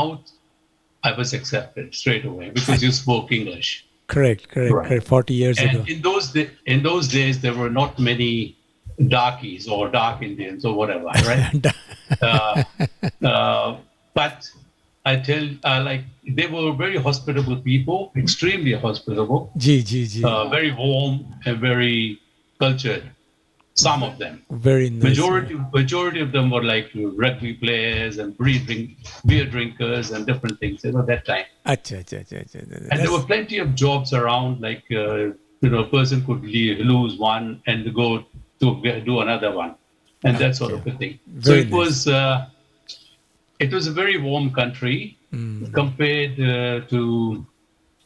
out, I was accepted straight away because you spoke English. Correct. Right. 40 years ago. And in those days, there were not many darkies or dark Indians or whatever, right? uh, uh, but I tell, like, they were very hospitable people, extremely hospitable, ji. very warm and very cultured. Some of them. Very nice. Majority of them were like rugby players and beer drinkers and different things. That time. अच्छा. And there were plenty of jobs around. Like a person could lose one and go to do another one, and that sort of a thing. So Very it nice. was a very warm country compared to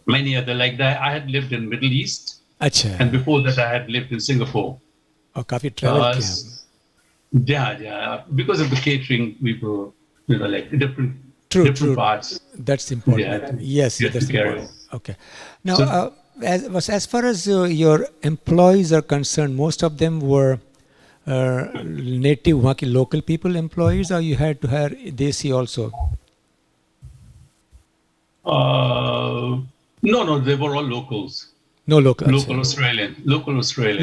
many other. Like that, I had lived in Middle East, अच्छा. and before that, I had lived in Singapore. और काफी travel किया आपने. Yeah. Because of the catering, we were, like different True. parts. That's important. Yeah. Yes, Yeah, that's to carry important. Okay. Now, So- as far as your employees are concerned, most of them were native वहाँ के local people employees, or you had to hire desi also? No, they were all locals. No local. Local Australian.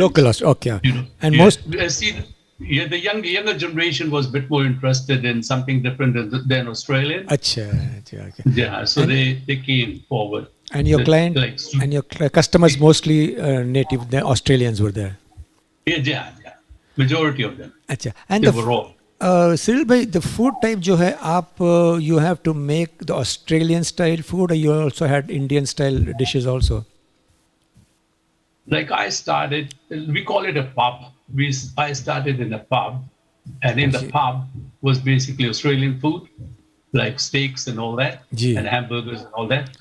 Okay. And most. See, the younger generation was a bit more interested in something different than Australian. अच्छा. Okay. Yeah, so they came forward. And your client and your customers mostly native, the Australians were there. Yeah. Majority of them. अच्छा. And they were all. Cyril bhai, the food type जो है आप you have to make the Australian style food, or you also had Indian style dishes also? Like I started, we call it a pub. I started in a pub, and in the pub was basically Australian food, like steaks and all that, and hamburgers and all that,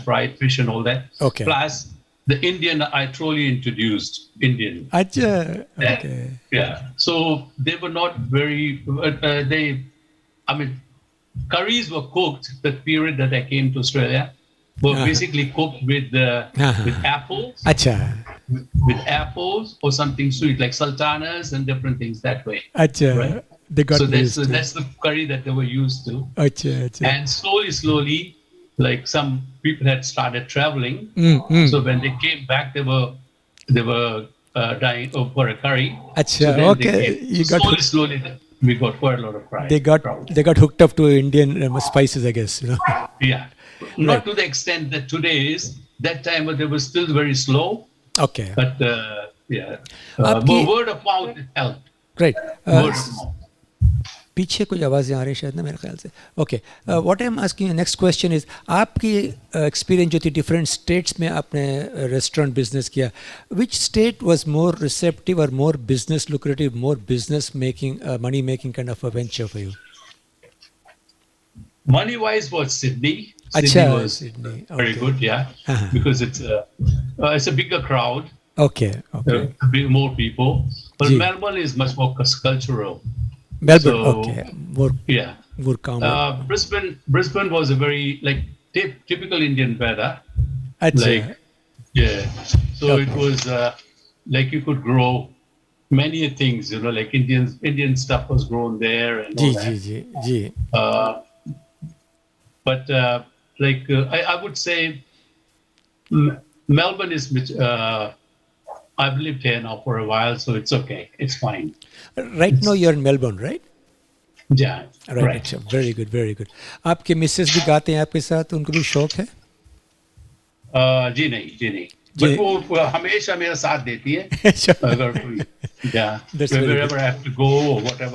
fried fish and all that. Okay. Plus the Indian, I truly introduced Indian. Okay. Yeah. So they were not very. Curries were cooked. The period that I came to Australia were basically cooked with apples. With apples or something sweet like sultanas and different things that way. Right? They got so that's the curry that they were used to. And slowly, like some people had started traveling. So when they came back, they were dying for a curry. So okay. Slowly, we got quite a lot of curry. They got hooked up to Indian spices, I guess. Yeah. Not to the extent that today is. That time they were still very slow. Okay. But word of mouth helped. Right. Word of mouth. पीछे कोई आवाज़ें आ रही शायद ना मेरे ख्याल से. Okay. What I'm asking, next question is, आपकी experience जो थी different states में आपने restaurant business किया, which state was more receptive or more business lucrative, more business making, money making kind of a venture for you? Money wise was Sydney. Sydney was very good, yeah, because it's a bigger crowd. Okay. More people. But Melbourne is much more cultural. Melbourne, more common. Brisbane was a very typical Indian weather. So it was like you could grow many things, like Indian stuff was grown there and all that. But I would say Melbourne is, I've lived here now for a while, so it's okay. It's fine. Right now you're in Melbourne, right? Yeah. Right. Very good. आपके Mrs भी गाते हैं आपके साथ, उनको भी शौक है? जी नहीं. But वो हमेशा मेरा साथ देती है. अगर कोई, wherever I have to go or whatever.